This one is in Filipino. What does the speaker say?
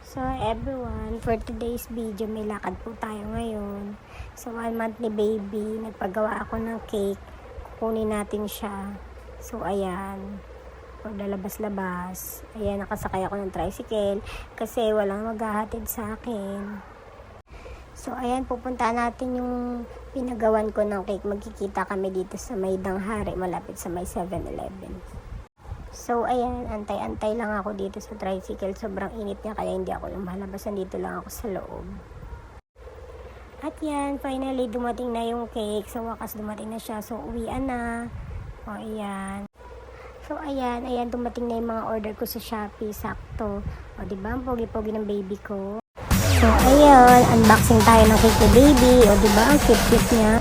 So everyone, for today's video, may lakad po tayo ngayon. So 1 month ni baby, nagpagawa ako ng cake. Kukunin natin siya. So ayan, paglalabas-labas. Ayan, nakasakay ako ng tricycle kasi walang maghahatid sa akin. So ayan, pupunta natin yung pinagawan ko ng cake. Magkikita kami dito sa may Danghari, malapit sa may 7-Eleven. So, ayan, antay-antay lang ako dito sa tricycle. Sobrang init niya, kaya hindi ako lumalabas. Nandito lang ako sa loob. At yan, finally, dumating na yung cake. Sa wakas, dumating na siya. So, uwian na. O, ayan. So, ayan, dumating na yung mga order ko sa Shopee. Sakto. O, diba? Ang pogi-pogi ng baby ko. So, ayun, unboxing tayo ng cake ni baby. O, diba? Ang cute-cute niya.